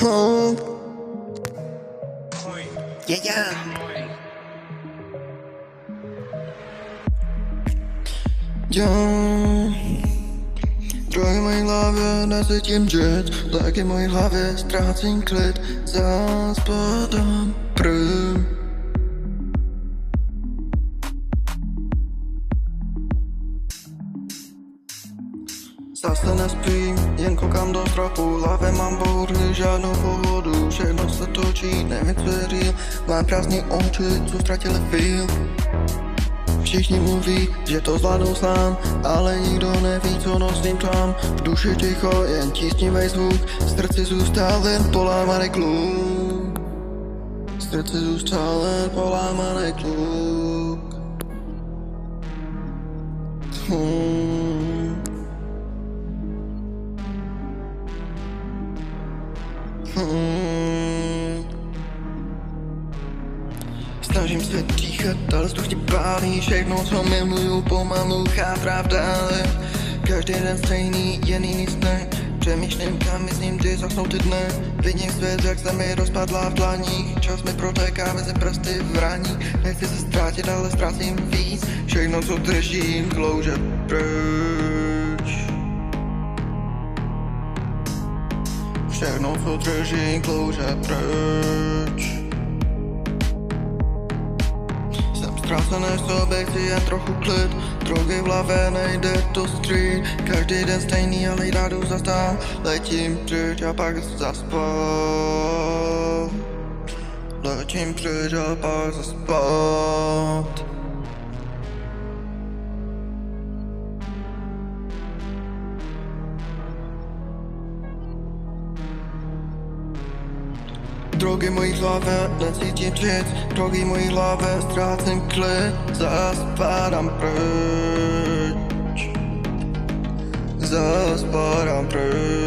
Oh, yeah, yeah. Yeah. Drogi mojej hlavě necítím žít, léky mojej hlavě ztrácím klid, zaspadám prý. Zase nespím, jen koukám do stropu, v hlavě mám bouři, žádnou pohodu, všechno se točí, nevím co je real, mám prázdný oči, co ztratili feel. Všichni mluví, že to zvládnou sám, ale nikdo neví, co nosím tam. V duši ticho, jen tísnivý zvuk, v srdci zůstal jen polámaný kluk. V srdci zůstal jen polámaný kluk. Snažím se dýchat, ale vzduch ti pálí, všechno, co miluju, pomalu chátrá v dále. Každý den stejný, jen jiný sny, přemýšlím, kam myslím, kdy zasnou ty dny. Vidím svět, jak se mi rozpadla v dlaních, čas mi protéká mezi prsty v raní. Nechci se ztrátit, ale ztrácím víc, všechno, co držím, klouže pryč. Všechno, co držím, klouže pryč. Ztracený v sobě, chci jen trochu klid, drogy v hlavě, nejde to street. Každý den stejný, ale já jdu zastát, letím pryč a pak zaspat. Letím pryč a pak zaspat. Drogy mojí hlavě, necítím nic, drogy mojí hlavě, ztrácím klid, zaspadám pryč. Zaspadám pryč.